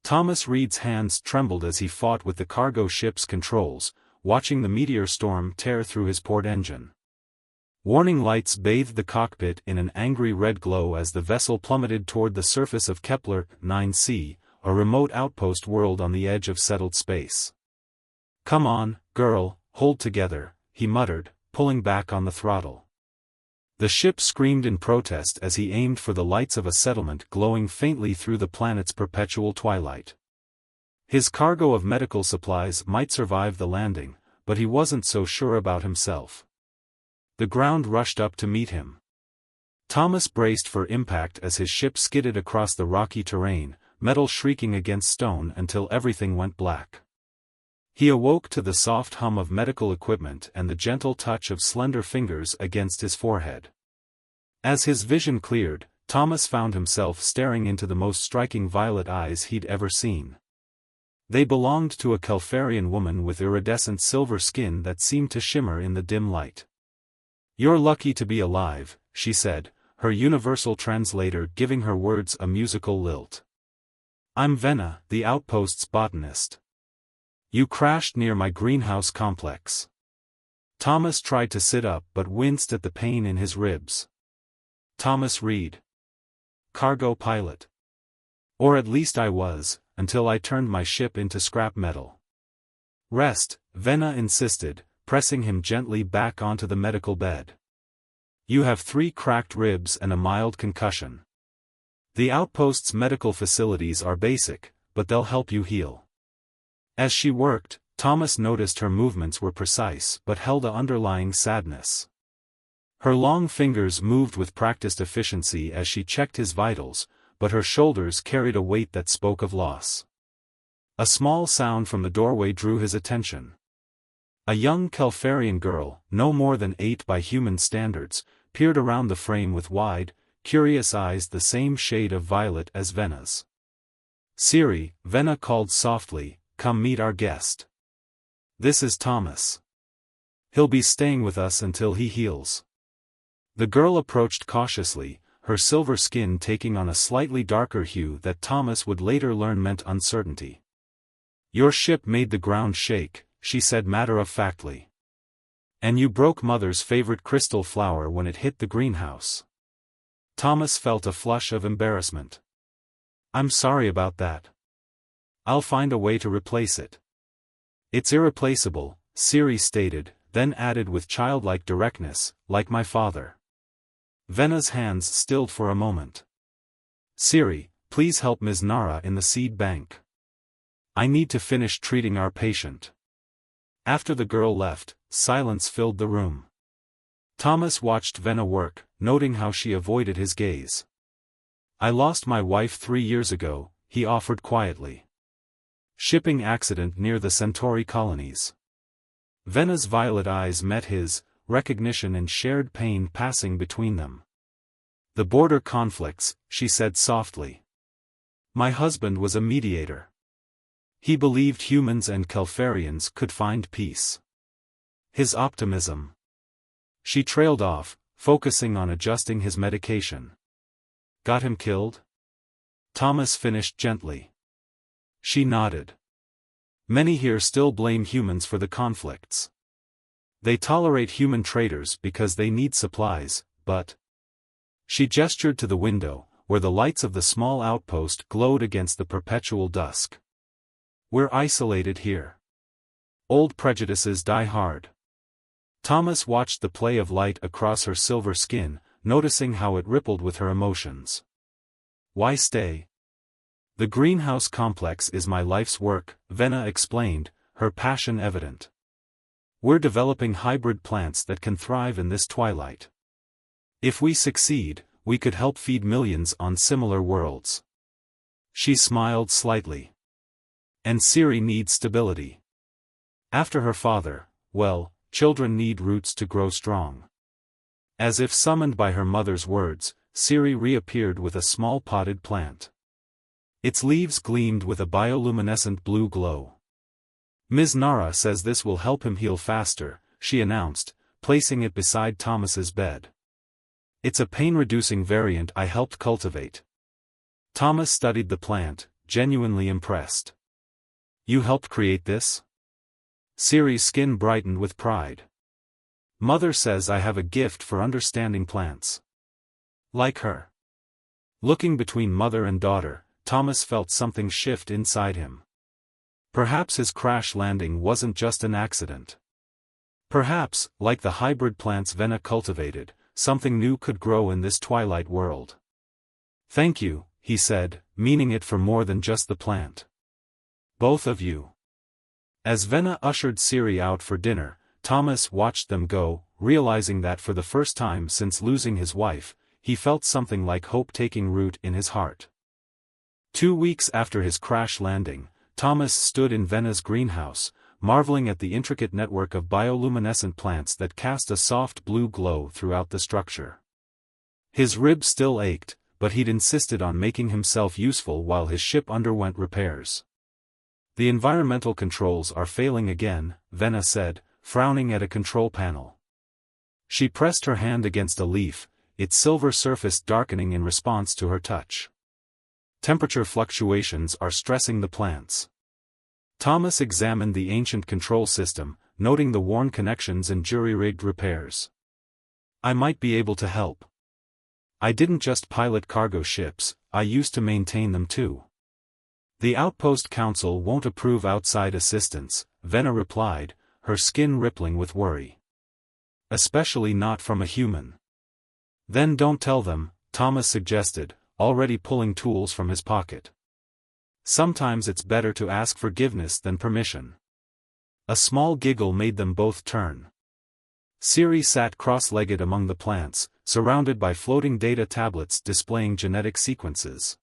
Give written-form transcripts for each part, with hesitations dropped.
Thomas Reed's hands trembled as he fought with the cargo ship's controls, watching the meteor storm tear through his port engine. Warning lights bathed the cockpit in an angry red glow as the vessel plummeted toward the surface of Kepler 9c, a remote outpost world on the edge of settled space. "Come on, girl, hold together," he muttered, pulling back on the throttle. The ship screamed in protest as he aimed for the lights of a settlement glowing faintly through the planet's perpetual twilight. His cargo of medical supplies might survive the landing, but he wasn't so sure about himself. The ground rushed up to meet him. Thomas braced for impact as his ship skidded across the rocky terrain, metal shrieking against stone until everything went black. He awoke to the soft hum of medical equipment and the gentle touch of slender fingers against his forehead. As his vision cleared, Thomas found himself staring into the most striking violet eyes he'd ever seen. They belonged to a Kelfarian woman with iridescent silver skin that seemed to shimmer in the dim light. "You're lucky to be alive," she said, her universal translator giving her words a musical lilt. "I'm Venna, the outpost's botanist. You crashed near my greenhouse complex." Thomas tried to sit up but winced at the pain in his ribs. "Thomas Reed. Cargo pilot. Or at least I was, until I turned my ship into scrap metal." "Rest," Venna insisted, pressing him gently back onto the medical bed. "You have 3 cracked ribs and a mild concussion. The outpost's medical facilities are basic, but they'll help you heal." As she worked, Thomas noticed her movements were precise but held an underlying sadness. Her long fingers moved with practiced efficiency as she checked his vitals, but her shoulders carried a weight that spoke of loss. A small sound from the doorway drew his attention. A young Kelfarian girl, no more than 8 by human standards, peered around the frame with wide, curious eyes the same shade of violet as Venna's. "Siri," Venna called softly, "come meet our guest. This is Thomas. He'll be staying with us until he heals." The girl approached cautiously, her silver skin taking on a slightly darker hue that Thomas would later learn meant uncertainty. "Your ship made the ground shake," she said matter-of-factly. "And you broke Mother's favorite crystal flower when it hit the greenhouse." Thomas felt a flush of embarrassment. "I'm sorry about that. I'll find a way to replace it." "It's irreplaceable," Siri stated, then added with childlike directness, "like my father." Venna's hands stilled for a moment. "Siri, please help Ms. Nara in the seed bank. I need to finish treating our patient." After the girl left, silence filled the room. Thomas watched Venna work, noting how she avoided his gaze. "I lost my wife 3 years ago," he offered quietly. "Shipping accident near the Centauri colonies." Venna's violet eyes met his, recognition and shared pain passing between them. "The border conflicts," she said softly. "My husband was a mediator. He believed humans and Kelfarians could find peace. His optimism." She trailed off, focusing on adjusting his medication. "Got him killed?" Thomas finished gently. She nodded. "Many here still blame humans for the conflicts. They tolerate human traitors because they need supplies, but..." She gestured to the window, where the lights of the small outpost glowed against the perpetual dusk. "We're isolated here. Old prejudices die hard." Thomas watched the play of light across her silver skin, noticing how it rippled with her emotions. "Why stay?" "The greenhouse complex is my life's work," Venna explained, her passion evident. "We're developing hybrid plants that can thrive in this twilight. If we succeed, we could help feed millions on similar worlds." She smiled slightly. "And Siri needs stability. After her father, well, children need roots to grow strong." As if summoned by her mother's words, Siri reappeared with a small potted plant. Its leaves gleamed with a bioluminescent blue glow. "Ms. Nara says this will help him heal faster," she announced, placing it beside Thomas's bed. "It's a pain-reducing variant I helped cultivate." Thomas studied the plant, genuinely impressed. You helped create this? Siri's skin brightened with pride. Mother says I have a gift for understanding plants. Like her. Looking between mother and daughter, Thomas felt something shift inside him. Perhaps his crash landing wasn't just an accident. Perhaps, like the hybrid plants Venna cultivated, something new could grow in this twilight world. Thank you, he said, meaning it for more than just the plant. Both of you. As Venna ushered Siri out for dinner, Thomas watched them go, realizing that for the first time since losing his wife, he felt something like hope taking root in his heart. 2 weeks after his crash landing, Thomas stood in Venna's greenhouse, marveling at the intricate network of bioluminescent plants that cast a soft blue glow throughout the structure. His ribs still ached, but he'd insisted on making himself useful while his ship underwent repairs. The environmental controls are failing again, Venna said, frowning at a control panel. She pressed her hand against a leaf, its silver surface darkening in response to her touch. Temperature fluctuations are stressing the plants. Thomas examined the ancient control system, noting the worn connections and jury-rigged repairs. I might be able to help. I didn't just pilot cargo ships, I used to maintain them too. The Outpost Council won't approve outside assistance, Venna replied, her skin rippling with worry. Especially not from a human. Then don't tell them, Thomas suggested, already pulling tools from his pocket. Sometimes it's better to ask forgiveness than permission. A small giggle made them both turn. Siri sat cross-legged among the plants, surrounded by floating data tablets displaying genetic sequences.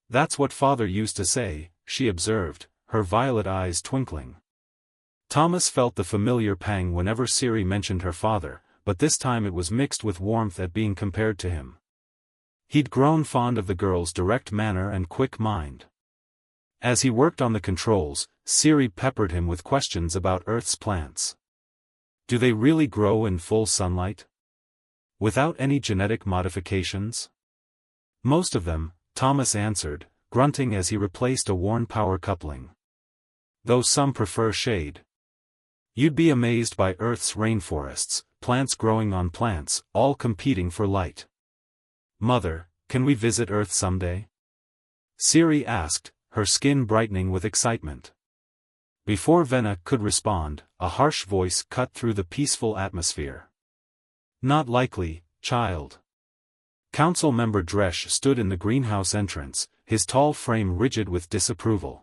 That's what Father used to say, she observed, her violet eyes twinkling. Thomas felt the familiar pang whenever Siri mentioned her father, but this time it was mixed with warmth at being compared to him. He'd grown fond of the girl's direct manner and quick mind. As he worked on the controls, Siri peppered him with questions about Earth's plants. Do they really grow in full sunlight? Without any genetic modifications? Most of them, Thomas answered, grunting as he replaced a worn power coupling. Though some prefer shade. You'd be amazed by Earth's rainforests, plants growing on plants, all competing for light. Mother, can we visit Earth someday? Siri asked, her skin brightening with excitement. Before Venna could respond, a harsh voice cut through the peaceful atmosphere. Not likely, child. Council member Dresch stood in the greenhouse entrance, his tall frame rigid with disapproval.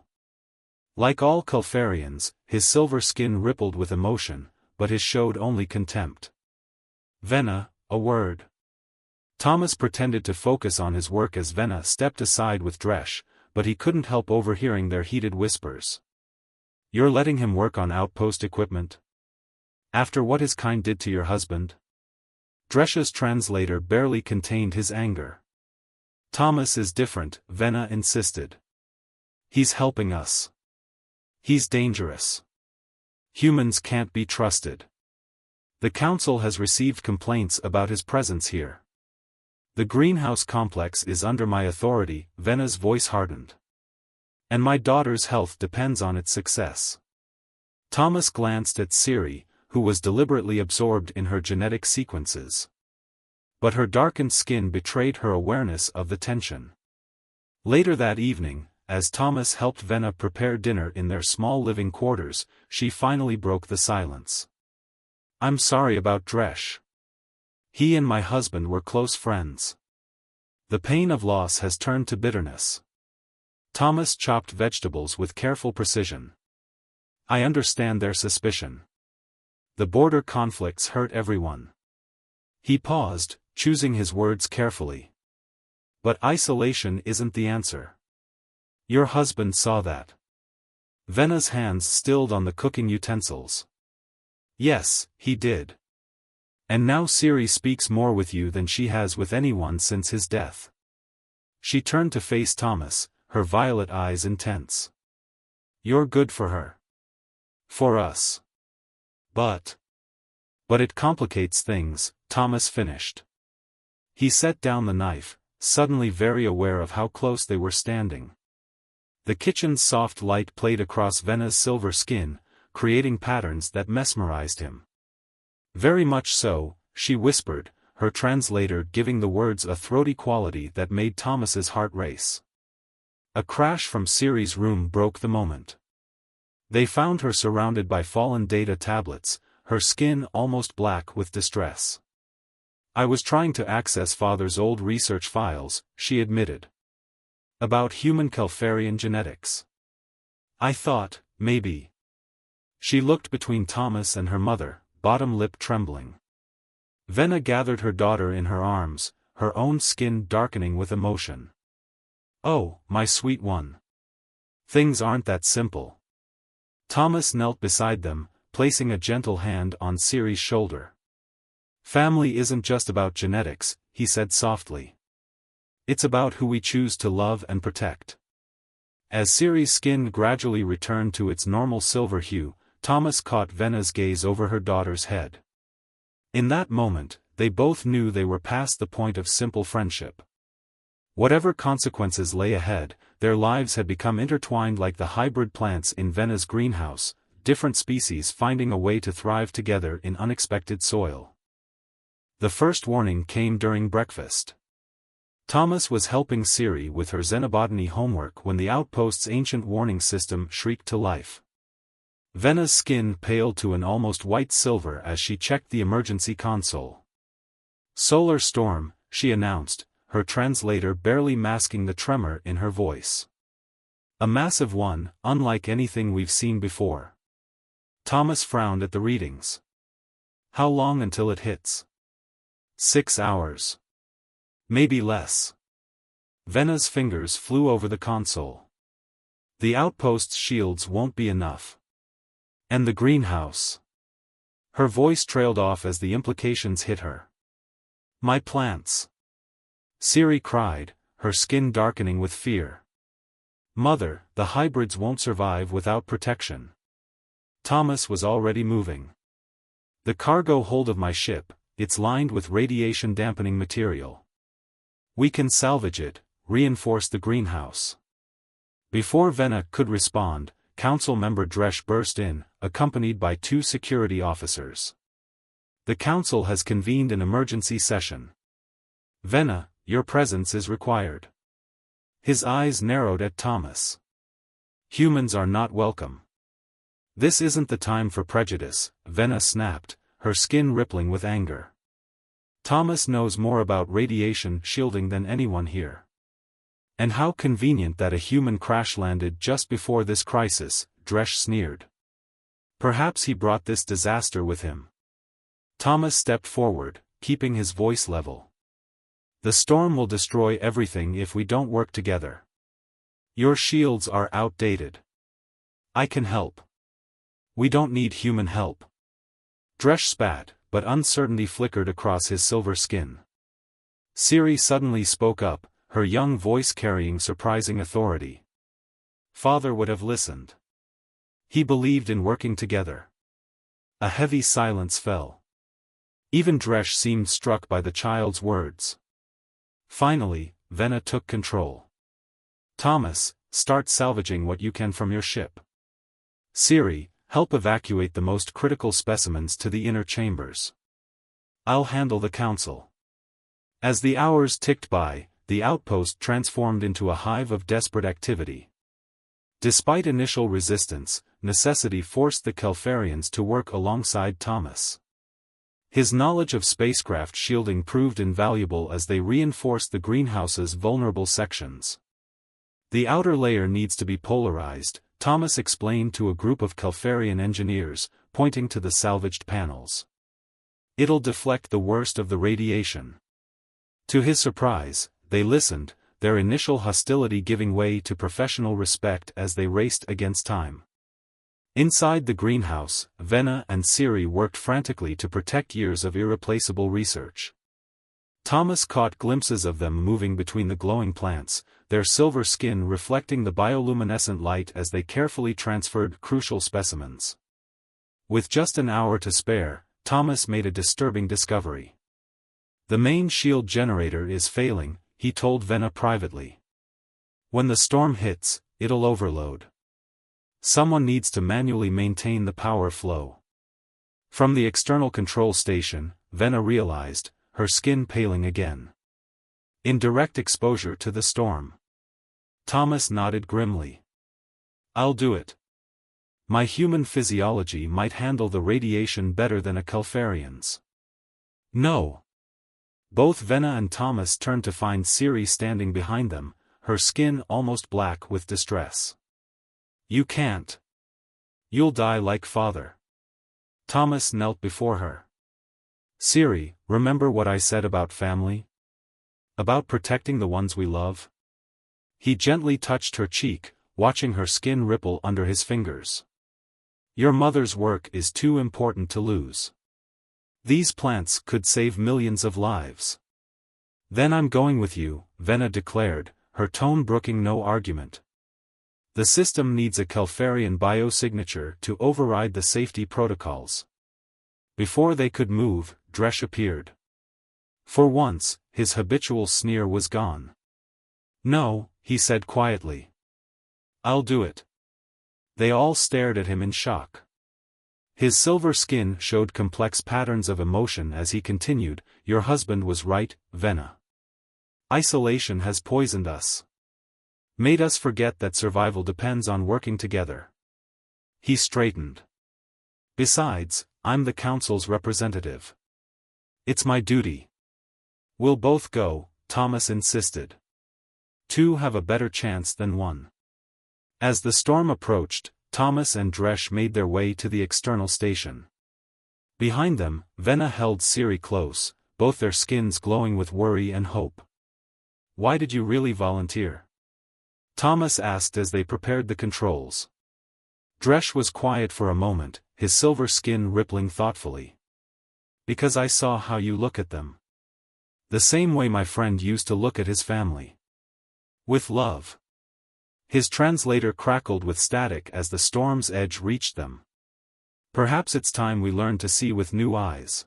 Like all Kulfarians, his silver skin rippled with emotion, but his showed only contempt. Venna, a word. Thomas pretended to focus on his work as Venna stepped aside with Dresch, but he couldn't help overhearing their heated whispers. You're letting him work on outpost equipment? After what his kind did to your husband? Dresch's translator barely contained his anger. Thomas is different, Venna insisted. He's helping us. He's dangerous. Humans can't be trusted. The council has received complaints about his presence here. The greenhouse complex is under my authority, Venna's voice hardened. And my daughter's health depends on its success. Thomas glanced at Siri, who was deliberately absorbed in her genetic sequences. But her darkened skin betrayed her awareness of the tension. Later that evening, as Thomas helped Venna prepare dinner in their small living quarters, she finally broke the silence. I'm sorry about Dresch. He and my husband were close friends. The pain of loss has turned to bitterness. Thomas chopped vegetables with careful precision. I understand their suspicion. The border conflicts hurt everyone. He paused, choosing his words carefully. But isolation isn't the answer. Your husband saw that. Venna's hands stilled on the cooking utensils. Yes, he did. And now Siri speaks more with you than she has with anyone since his death. She turned to face Thomas, her violet eyes intense. You're good for her. For us. But it complicates things, Thomas finished. He set down the knife, suddenly very aware of how close they were standing. The kitchen's soft light played across Venna's silver skin, creating patterns that mesmerized him. Very much so, she whispered, her translator giving the words a throaty quality that made Thomas's heart race. A crash from Siri's room broke the moment. They found her surrounded by fallen data tablets, her skin almost black with distress. "I was trying to access Father's old research files," she admitted. "About human Kelfarian genetics. I thought, maybe." She looked between Thomas and her mother, bottom lip trembling. Venna gathered her daughter in her arms, her own skin darkening with emotion. "Oh, my sweet one. Things aren't that simple." Thomas knelt beside them, placing a gentle hand on Siri's shoulder. "Family isn't just about genetics," he said softly. "It's about who we choose to love and protect." As Siri's skin gradually returned to its normal silver hue, Thomas caught Venna's gaze over her daughter's head. In that moment, they both knew they were past the point of simple friendship. Whatever consequences lay ahead, their lives had become intertwined like the hybrid plants in Venna's greenhouse, different species finding a way to thrive together in unexpected soil. The first warning came during breakfast. Thomas was helping Siri with her xenobotany homework when the outpost's ancient warning system shrieked to life. Venna's skin paled to an almost white silver as she checked the emergency console. "Solar storm," she announced, her translator barely masking the tremor in her voice. "A massive one, unlike anything we've seen before." Thomas frowned at the readings. "How long until it hits?" 6 hours. Maybe less." Venna's fingers flew over the console. "The outpost's shields won't be enough. And the greenhouse." Her voice trailed off as the implications hit her. "My plants!" Siri cried, her skin darkening with fear. "Mother, the hybrids won't survive without protection." Thomas was already moving. "The cargo hold of my ship, it's lined with radiation-dampening material. We can salvage it, reinforce the greenhouse." Before Venna could respond, Council Member Dresch burst in, accompanied by 2 security officers. "The Council has convened an emergency session. Venna, your presence is required." His eyes narrowed at Thomas. "Humans are not welcome." "This isn't the time for prejudice," Venna snapped, her skin rippling with anger. "Thomas knows more about radiation shielding than anyone here. And how convenient that a human crash-landed just before this crisis," Dresch sneered. "Perhaps he brought this disaster with him." Thomas stepped forward, keeping his voice level. "The storm will destroy everything if we don't work together. Your shields are outdated. I can help. We don't need human help." Dresch spat, but uncertainty flickered across his silver skin. Siri suddenly spoke up, her young voice carrying surprising authority. "Father would have listened. He believed in working together." A heavy silence fell. Even Dresch seemed struck by the child's words. Finally, Venna took control. "Thomas, start salvaging what you can from your ship. Siri, help evacuate the most critical specimens to the inner chambers. I'll handle the council." As the hours ticked by, the outpost transformed into a hive of desperate activity. Despite initial resistance, necessity forced the Kelfarians to work alongside Thomas. His knowledge of spacecraft shielding proved invaluable as they reinforced the greenhouse's vulnerable sections. "The outer layer needs to be polarized," Thomas explained to a group of Kelfarian engineers, pointing to the salvaged panels. "It'll deflect the worst of the radiation." To his surprise, they listened, their initial hostility giving way to professional respect as they raced against time. Inside the greenhouse, Venna and Siri worked frantically to protect years of irreplaceable research. Thomas caught glimpses of them moving between the glowing plants, their silver skin reflecting the bioluminescent light as they carefully transferred crucial specimens. With just an hour to spare, Thomas made a disturbing discovery. "The main shield generator is failing," he told Venna privately. "When the storm hits, it'll overload. Someone needs to manually maintain the power flow. From the external control station, Venna realized, her skin paling again. In direct exposure to the storm. Thomas nodded grimly. I'll do it. My human physiology might handle the radiation better than a Calfarian's. No. Both Venna and Thomas turned to find Siri standing behind them, her skin almost black with distress. You can't. You'll die like father. Thomas knelt before her. Siri, remember what I said about family? About protecting the ones we love? He gently touched her cheek, watching her skin ripple under his fingers. Your mother's work is too important to lose. These plants could save millions of lives. Then I'm going with you, Venna declared, her tone brooking no argument. The system needs a Calfarian biosignature to override the safety protocols. Before they could move, Dresh appeared. For once, his habitual sneer was gone. No, he said quietly. I'll do it. They all stared at him in shock. His silver skin showed complex patterns of emotion as he continued, Your husband was right, Venna. Isolation has poisoned us. Made us forget that survival depends on working together. He straightened. Besides, I'm the council's representative. It's my duty. We'll both go, Thomas insisted. Two have a better chance than one. As the storm approached, Thomas and Dresh made their way to the external station. Behind them, Venna held Siri close, both their skins glowing with worry and hope. Why did you really volunteer? Thomas asked as they prepared the controls. Dresh was quiet for a moment, his silver skin rippling thoughtfully. Because I saw how you look at them. The same way my friend used to look at his family. With love. His translator crackled with static as the storm's edge reached them. Perhaps it's time we learn to see with new eyes.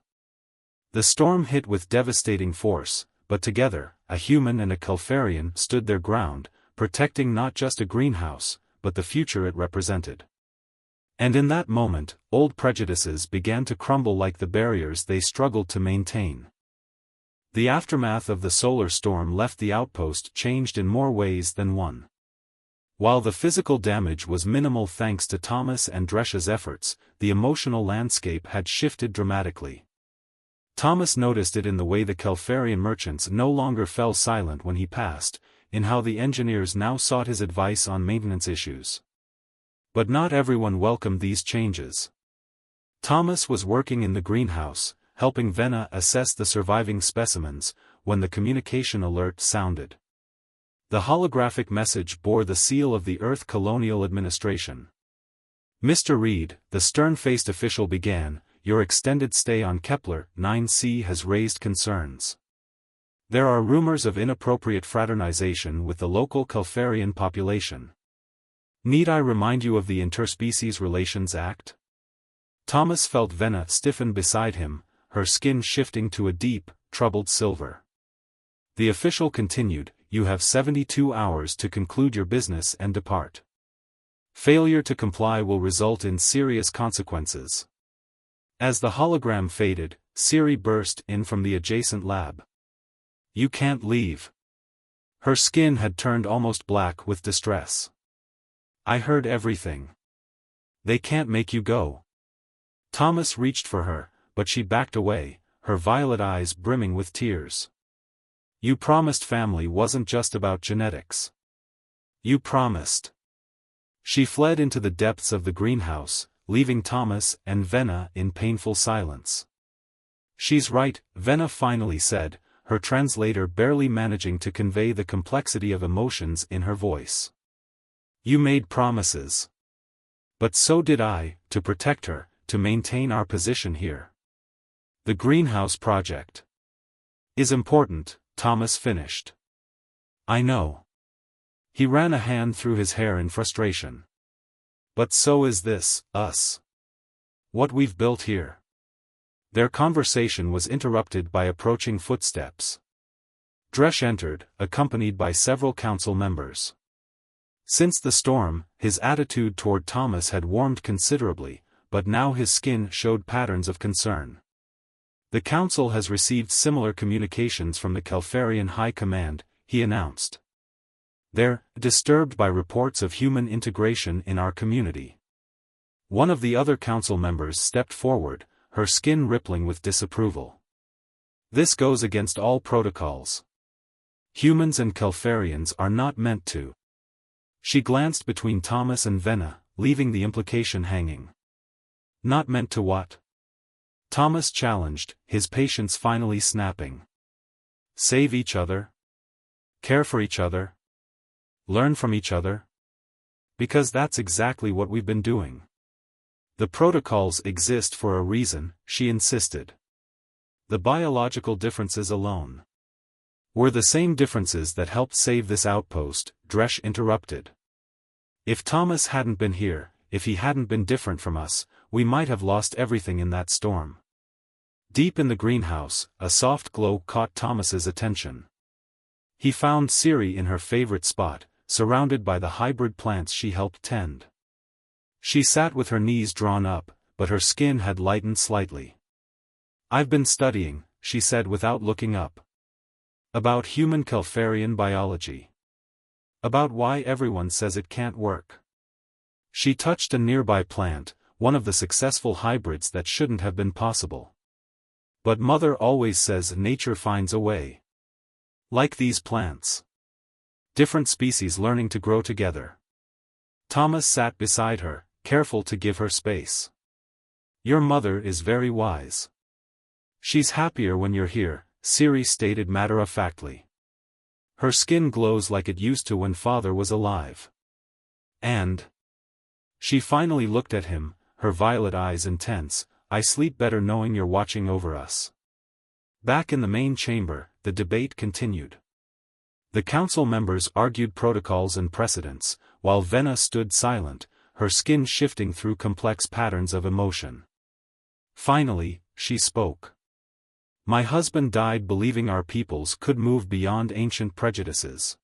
The storm hit with devastating force, but together, a human and a Calfarian stood their ground, protecting not just a greenhouse, but the future it represented. And in that moment, old prejudices began to crumble like the barriers they struggled to maintain. The aftermath of the solar storm left the outpost changed in more ways than one. While the physical damage was minimal thanks to Thomas and Dresh's efforts, the emotional landscape had shifted dramatically. Thomas noticed it in the way the Calfarian merchants no longer fell silent when he passed, in how the engineers now sought his advice on maintenance issues. But not everyone welcomed these changes. Thomas was working in the greenhouse, helping Venna assess the surviving specimens, when the communication alert sounded. The holographic message bore the seal of the Earth Colonial Administration. Mr. Reed, the stern-faced official began, your extended stay on Kepler 9c has raised concerns. There are rumors of inappropriate fraternization with the local Calfarian population. Need I remind you of the Interspecies Relations Act? Thomas felt Venna stiffen beside him, her skin shifting to a deep, troubled silver. The official continued, you have 72 hours to conclude your business and depart. Failure to comply will result in serious consequences. As the hologram faded, Siri burst in from the adjacent lab. You can't leave. Her skin had turned almost black with distress. I heard everything. They can't make you go. Thomas reached for her, but she backed away, her violet eyes brimming with tears. You promised family wasn't just about genetics. You promised. She fled into the depths of the greenhouse, leaving Thomas and Venna in painful silence. She's right, Venna finally said, her translator barely managing to convey the complexity of emotions in her voice. You made promises. But so did I, to protect her, to maintain our position here. The greenhouse project is important, Thomas finished. I know. He ran a hand through his hair in frustration. But so is this, us. What we've built here. Their conversation was interrupted by approaching footsteps. Dresh entered, accompanied by several council members. Since the storm, his attitude toward Thomas had warmed considerably, but now his skin showed patterns of concern. The Council has received similar communications from the Kelfarian High Command, he announced. They're disturbed by reports of human integration in our community. One of the other Council members stepped forward, her skin rippling with disapproval. This goes against all protocols. Humans and Kelfarians are not meant to. She glanced between Thomas and Venna, leaving the implication hanging. Not meant to what? Thomas challenged, his patience finally snapping. Save each other? Care for each other? Learn from each other? Because that's exactly what we've been doing. The protocols exist for a reason, she insisted. The biological differences alone were the same differences that helped save this outpost, Dresch interrupted. If Thomas hadn't been here, if he hadn't been different from us, we might have lost everything in that storm. Deep in the greenhouse, a soft glow caught Thomas's attention. He found Siri in her favorite spot, surrounded by the hybrid plants she helped tend. She sat with her knees drawn up, but her skin had lightened slightly. I've been studying, she said without looking up. About human Kelfarian biology. About why everyone says it can't work. She touched a nearby plant, one of the successful hybrids that shouldn't have been possible. But Mother always says nature finds a way. Like these plants. Different species learning to grow together. Thomas sat beside her, careful to give her space. Your mother is very wise. She's happier when you're here, Siri stated matter-of-factly. Her skin glows like it used to when Father was alive. And she finally looked at him, her violet eyes intense. I sleep better knowing you're watching over us. Back in the main chamber, the debate continued. The Council members argued protocols and precedents, while Venna stood silent, her skin shifting through complex patterns of emotion. Finally, she spoke. My husband died believing our peoples could move beyond ancient prejudices.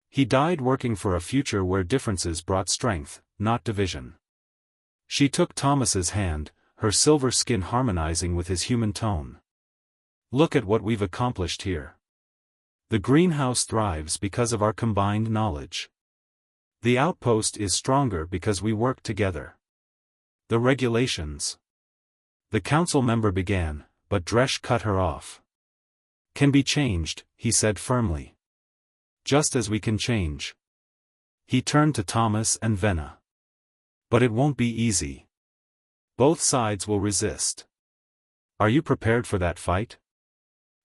He died working for a future where differences brought strength, not division. She took Thomas's hand, her silver skin harmonizing with his human tone. Look at what we've accomplished here. The greenhouse thrives because of our combined knowledge. The outpost is stronger because we work together. The regulations. The Council member began, but Dresch cut her off. Can be changed, he said firmly. Just as we can change. He turned to Thomas and Venna. But it won't be easy. Both sides will resist. Are you prepared for that fight?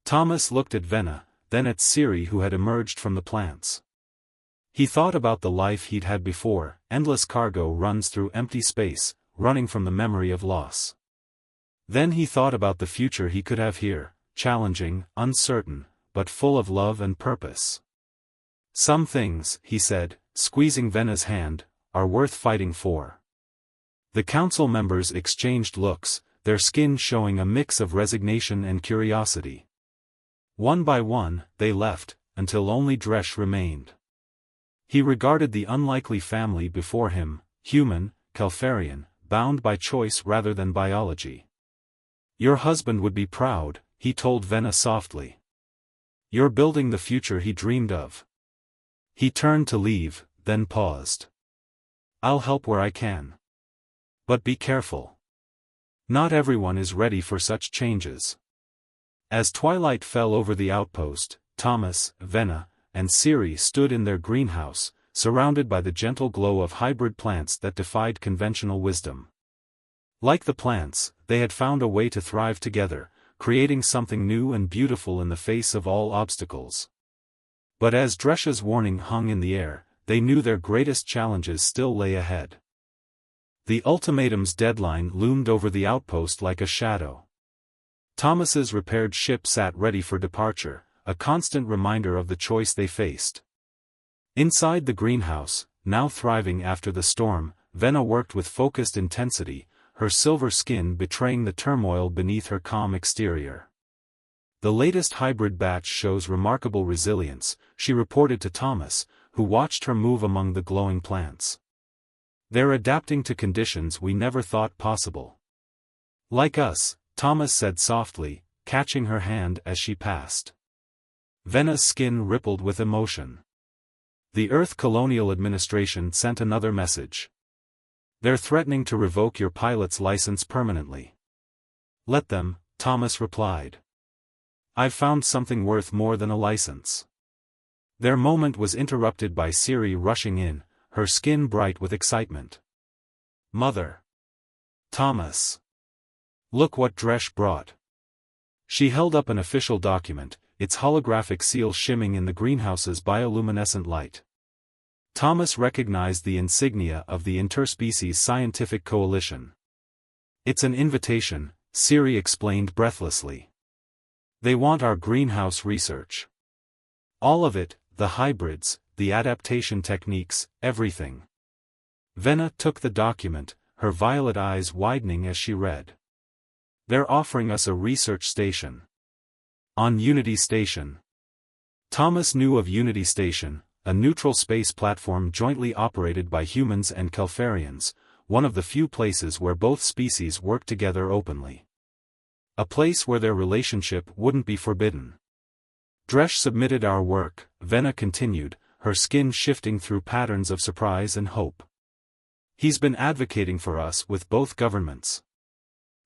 Thomas looked at Venna, then at Siri who had emerged from the plants. He thought about the life he'd had before. Endless cargo runs through empty space, running from the memory of loss. Then he thought about the future he could have here, challenging, uncertain, but full of love and purpose. Some things, he said, squeezing Venna's hand, are worth fighting for. The Council members exchanged looks, their skin showing a mix of resignation and curiosity. One by one, they left, until only Dresch remained. He regarded the unlikely family before him, human, Kelfarian, bound by choice rather than biology. Your husband would be proud, he told Venna softly. You're building the future he dreamed of. He turned to leave, then paused. I'll help where I can. But be careful. Not everyone is ready for such changes. As twilight fell over the outpost, Thomas, Venna, and Siri stood in their greenhouse, surrounded by the gentle glow of hybrid plants that defied conventional wisdom. Like the plants, they had found a way to thrive together, creating something new and beautiful in the face of all obstacles. But as Dresch's warning hung in the air, they knew their greatest challenges still lay ahead. The ultimatum's deadline loomed over the outpost like a shadow. Thomas's repaired ship sat ready for departure, a constant reminder of the choice they faced. Inside the greenhouse, now thriving after the storm, Venna worked with focused intensity, her silver skin betraying the turmoil beneath her calm exterior. The latest hybrid batch shows remarkable resilience, she reported to Thomas, who watched her move among the glowing plants. "They're adapting to conditions we never thought possible." "Like us," Thomas said softly, catching her hand as she passed. Vena's skin rippled with emotion. The Earth Colonial Administration sent another message. "They're threatening to revoke your pilot's license permanently." "Let them," Thomas replied. "I've found something worth more than a license." Their moment was interrupted by Siri rushing in, her skin bright with excitement. "Mother! Thomas! Look what Dresh brought." She held up an official document, its holographic seal shimming in the greenhouse's bioluminescent light. Thomas recognized the insignia of the Interspecies Scientific Coalition. "It's an invitation," Siri explained breathlessly. "They want our greenhouse research. All of it, the hybrids, the adaptation techniques, everything." Vena took the document, her violet eyes widening as she read. "They're offering us a research station. On Unity Station." Thomas knew of Unity Station, a neutral space platform jointly operated by humans and Kelfarians, one of the few places where both species work together openly. A place where their relationship wouldn't be forbidden. "Dresh submitted our work," Vena continued, her skin shifting through patterns of surprise and hope. "He's been advocating for us with both governments.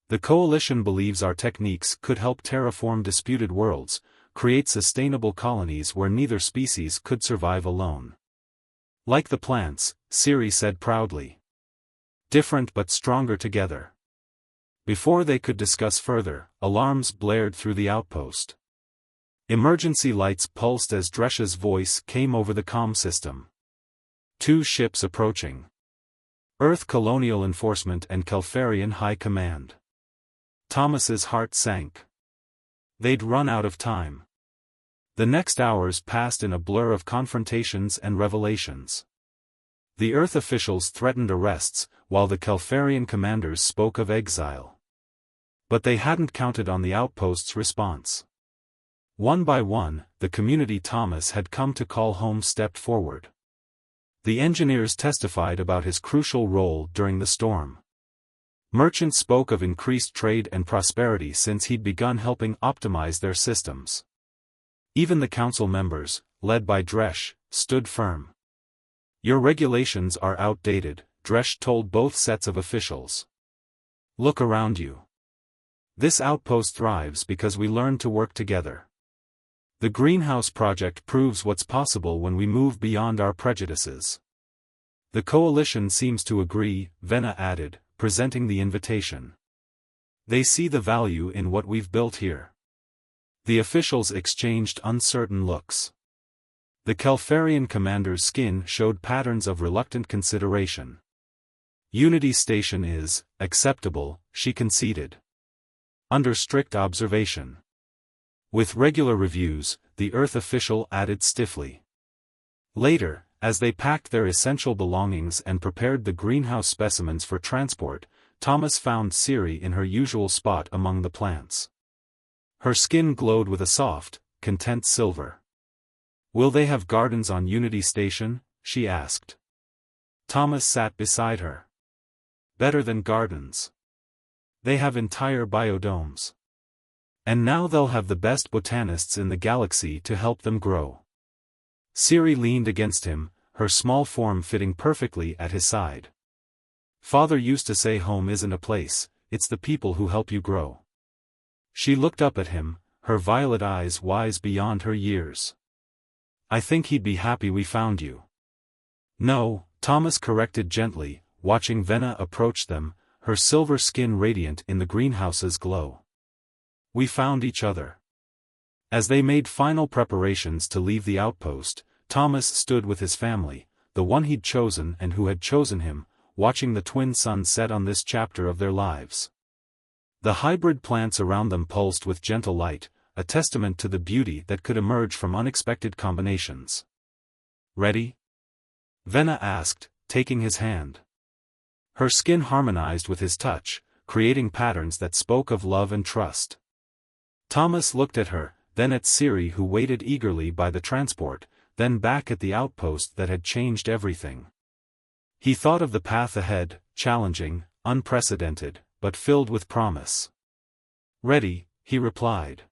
The coalition believes our techniques could help terraform disputed worlds, create sustainable colonies where neither species could survive alone. Like the plants," Siri said proudly. "Different but stronger together." Before they could discuss further, alarms blared through the outpost. Emergency lights pulsed as Dresh's voice came over the comm system. "2 ships approaching. Earth Colonial Enforcement and Kelfarian High Command." Thomas's heart sank. They'd run out of time. The next hours passed in a blur of confrontations and revelations. The Earth officials threatened arrests, while the Kelfarian commanders spoke of exile. But they hadn't counted on the outpost's response. One by one, the community Thomas had come to call home stepped forward. The engineers testified about his crucial role during the storm. Merchants spoke of increased trade and prosperity since he'd begun helping optimize their systems. Even the council members, led by Dresh, stood firm. "Your regulations are outdated," Dresh told both sets of officials. "Look around you. This outpost thrives because we learned to work together. The Greenhouse Project proves what's possible when we move beyond our prejudices." "The coalition seems to agree," Vena added, presenting the invitation. "They see the value in what we've built here." The officials exchanged uncertain looks. The Kelfarian commander's skin showed patterns of reluctant consideration. "Unity Station is acceptable," she conceded. "Under strict observation. With regular reviews," the Earth official added stiffly. Later, as they packed their essential belongings and prepared the greenhouse specimens for transport, Thomas found Siri in her usual spot among the plants. Her skin glowed with a soft, content silver. "Will they have gardens on Unity Station?" she asked. Thomas sat beside her. "Better than gardens. They have entire biodomes. And now they'll have the best botanists in the galaxy to help them grow." Siri leaned against him, her small form fitting perfectly at his side. "Father used to say home isn't a place, it's the people who help you grow." She looked up at him, her violet eyes wise beyond her years. "I think he'd be happy we found you." "No," Thomas corrected gently, watching Vena approach them, her silver skin radiant in the greenhouse's glow. "We found each other." As they made final preparations to leave the outpost, Thomas stood with his family, the one he'd chosen and who had chosen him, watching the twin suns set on this chapter of their lives. The hybrid plants around them pulsed with gentle light, a testament to the beauty that could emerge from unexpected combinations. "Ready?" Vena asked, taking his hand. Her skin harmonized with his touch, creating patterns that spoke of love and trust. Thomas looked at her, then at Siri who waited eagerly by the transport, then back at the outpost that had changed everything. He thought of the path ahead, challenging, unprecedented, but filled with promise. "Ready," he replied.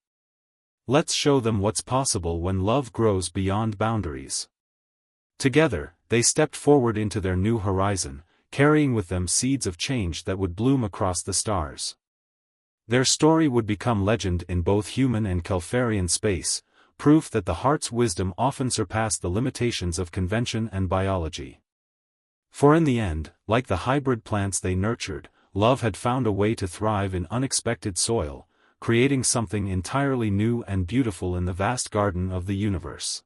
"Let's show them what's possible when love grows beyond boundaries." Together, they stepped forward into their new horizon, carrying with them seeds of change that would bloom across the stars. Their story would become legend in both human and Kelfarian space, proof that the heart's wisdom often surpassed the limitations of convention and biology. For in the end, like the hybrid plants they nurtured, love had found a way to thrive in unexpected soil, creating something entirely new and beautiful in the vast garden of the universe.